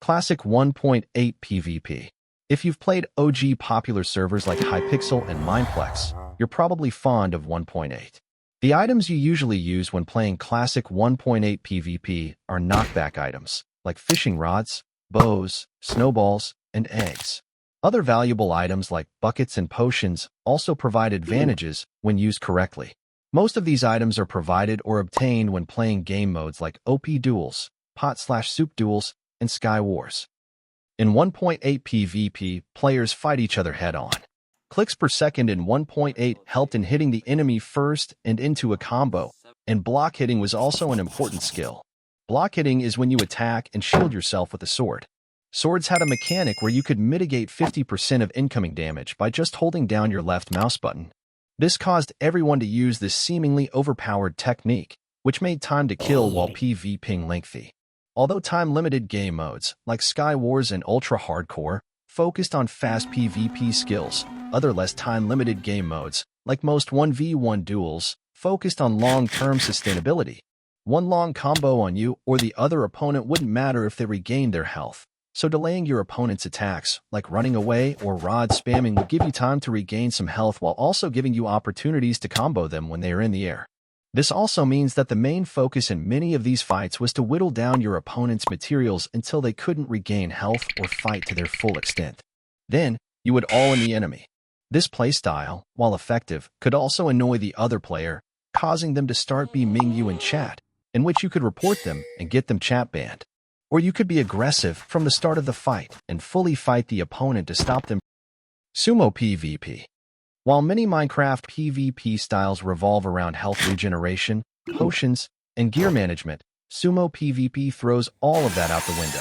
Classic 1.8 PvP. If you've played OG popular servers like Hypixel and Mineplex, you're probably fond of 1.8. The items you usually use when playing Classic 1.8 PvP are knockback items, like fishing rods, bows, snowballs, and eggs. Other valuable items like buckets and potions also provide advantages when used correctly. Most of these items are provided or obtained when playing game modes like OP duels, pot/soup duels, and Sky Wars. In 1.8 PvP, players fight each other head-on. Clicks per second in 1.8 helped in hitting the enemy first and into a combo, and block hitting was also an important skill. Block hitting is when you attack and shield yourself with a sword. Swords had a mechanic where you could mitigate 50% of incoming damage by just holding down your left mouse button. This caused everyone to use this seemingly overpowered technique, which made time to kill while PvPing lengthy. Although time-limited game modes, like Sky Wars and Ultra Hardcore, focused on fast PvP skills, other less time-limited game modes, like most 1v1 duels, focused on long-term sustainability. One long combo on you or the other opponent wouldn't matter if they regained their health, so delaying your opponent's attacks, like running away or rod spamming, would give you time to regain some health while also giving you opportunities to combo them when they are in the air. This also means that the main focus in many of these fights was to whittle down your opponent's materials until they couldn't regain health or fight to their full extent. Then, you would all in the enemy. This playstyle, while effective, could also annoy the other player, causing them to start beaming you in chat, in which you could report them and get them chat banned. Or you could be aggressive from the start of the fight and fully fight the opponent to stop them. Sumo PvP. While many Minecraft PvP styles revolve around health regeneration, potions, and gear management, Sumo PvP throws all of that out the window.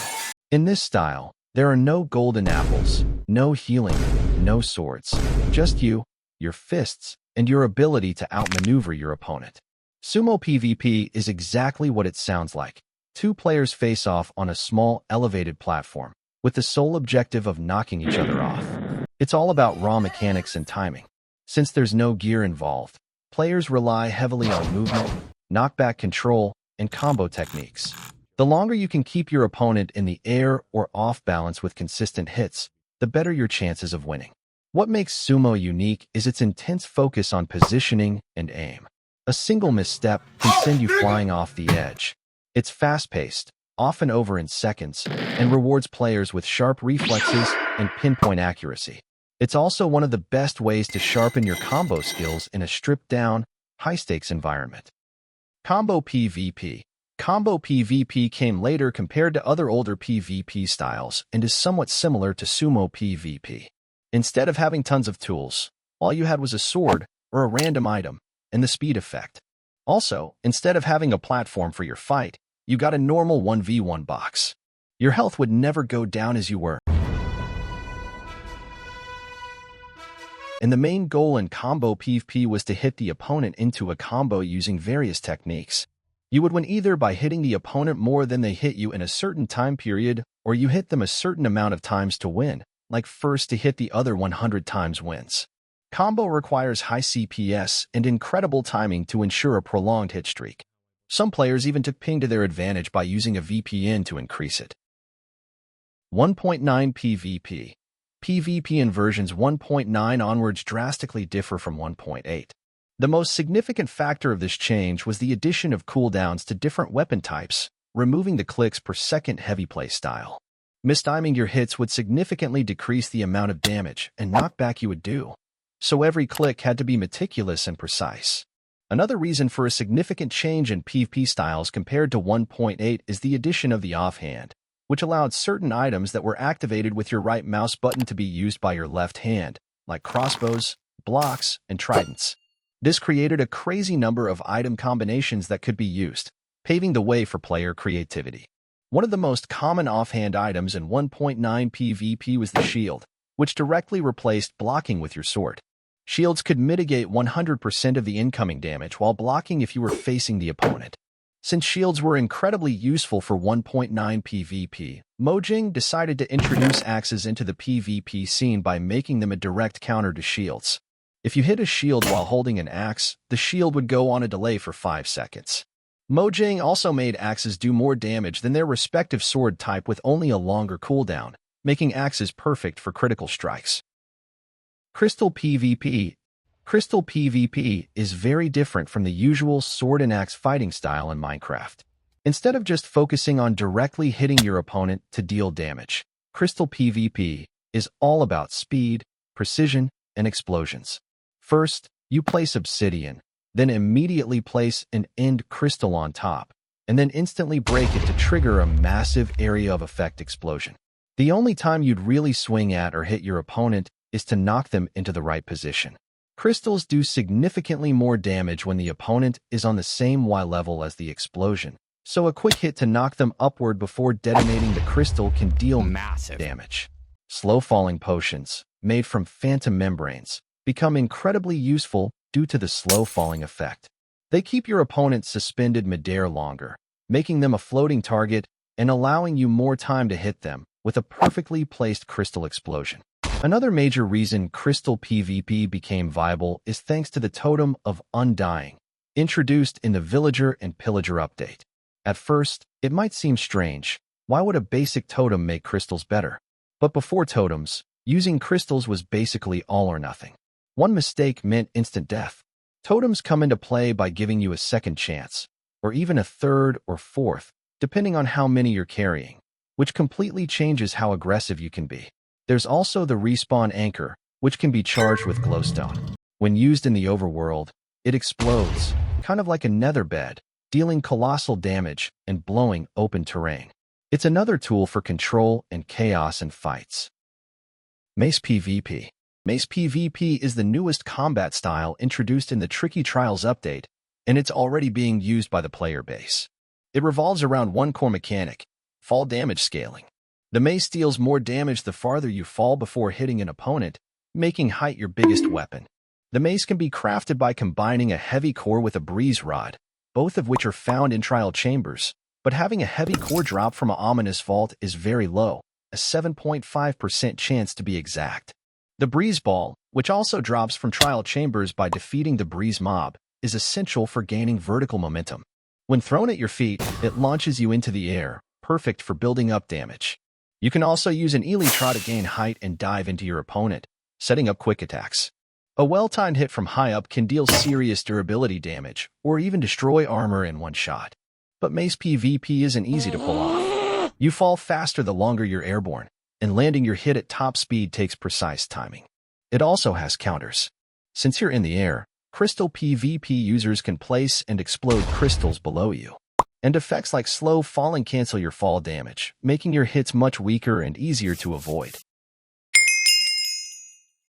In this style, there are no golden apples, no healing, no swords, just you, your fists, and your ability to outmaneuver your opponent. Sumo PvP is exactly what it sounds like. Two players face off on a small, elevated platform, with the sole objective of knocking each other off. It's all about raw mechanics and timing. Since there's no gear involved, players rely heavily on movement, knockback control, and combo techniques. The longer you can keep your opponent in the air or off balance with consistent hits, the better your chances of winning. What makes Sumo unique is its intense focus on positioning and aim. A single misstep can send you flying off the edge. It's fast-paced, often over in seconds, and rewards players with sharp reflexes and pinpoint accuracy. It's also one of the best ways to sharpen your combo skills in a stripped-down, high-stakes environment. Combo PvP. Combo PvP came later compared to other older PvP styles and is somewhat similar to Sumo PvP. Instead of having tons of tools, all you had was a sword or a random item and the speed effect. Also, instead of having a platform for your fight, you got a normal 1v1 box. Your health would never go down as you were. And the main goal in combo PvP was to hit the opponent into a combo using various techniques. You would win either by hitting the opponent more than they hit you in a certain time period, or you hit them a certain amount of times to win, like first to hit the other 100 times wins. Combo requires high CPS and incredible timing to ensure a prolonged hit streak. Some players even took ping to their advantage by using a VPN to increase it. 1.9 PvP. PvP in versions 1.9 onwards drastically differ from 1.8. The most significant factor of this change was the addition of cooldowns to different weapon types, removing the clicks per second heavy play style. Mistiming your hits would significantly decrease the amount of damage and knockback you would do, so every click had to be meticulous and precise. Another reason for a significant change in PvP styles compared to 1.8 is the addition of the offhand, which allowed certain items that were activated with your right mouse button to be used by your left hand, like crossbows, blocks, and tridents. This created a crazy number of item combinations that could be used, paving the way for player creativity. One of the most common offhand items in 1.9 PvP was the shield, which directly replaced blocking with your sword. Shields could mitigate 100% of the incoming damage while blocking if you were facing the opponent. Since shields were incredibly useful for 1.9 PvP, Mojang decided to introduce axes into the PvP scene by making them a direct counter to shields. If you hit a shield while holding an axe, the shield would go on a delay for 5 seconds. Mojang also made axes do more damage than their respective sword type with only a longer cooldown, making axes perfect for critical strikes. Crystal PvP. Crystal PvP is very different from the usual sword and axe fighting style in Minecraft. Instead of just focusing on directly hitting your opponent to deal damage, Crystal PvP is all about speed, precision, and explosions. First, you place obsidian, then immediately place an end crystal on top, and then instantly break it to trigger a massive area of effect explosion. The only time you'd really swing at or hit your opponent is to knock them into the right position. Crystals do significantly more damage when the opponent is on the same Y level as the explosion, so a quick hit to knock them upward before detonating the crystal can deal massive damage. Slow-falling potions, made from phantom membranes, become incredibly useful due to the slow-falling effect. They keep your opponent suspended midair longer, making them a floating target and allowing you more time to hit them with a perfectly placed crystal explosion. Another major reason Crystal PvP became viable is thanks to the Totem of Undying, introduced in the Villager and Pillager update. At first, it might seem strange. Why would a basic totem make crystals better? But before totems, using crystals was basically all or nothing. One mistake meant instant death. Totems come into play by giving you a second chance, or even a third or fourth, depending on how many you're carrying, which completely changes how aggressive you can be. There's also the respawn anchor, which can be charged with glowstone. When used in the overworld, it explodes, kind of like a nether bed, dealing colossal damage and blowing open terrain. It's another tool for control and chaos in fights. Mace PvP. Mace PvP is the newest combat style introduced in the Tricky Trials update, and it's already being used by the player base. It revolves around one core mechanic: fall damage scaling. The mace deals more damage the farther you fall before hitting an opponent, making height your biggest weapon. The mace can be crafted by combining a heavy core with a breeze rod, both of which are found in trial chambers, but having a heavy core drop from an ominous vault is very low, a 7.5% chance to be exact. The breeze ball, which also drops from trial chambers by defeating the breeze mob, is essential for gaining vertical momentum. When thrown at your feet, it launches you into the air, perfect for building up damage. You can also use an elytra to gain height and dive into your opponent, setting up quick attacks. A well-timed hit from high up can deal serious durability damage, or even destroy armor in one shot. But Mace PvP isn't easy to pull off. You fall faster the longer you're airborne, and landing your hit at top speed takes precise timing. It also has counters. Since you're in the air, Crystal PvP users can place and explode crystals below you. And effects like slow falling cancel your fall damage, making your hits much weaker and easier to avoid.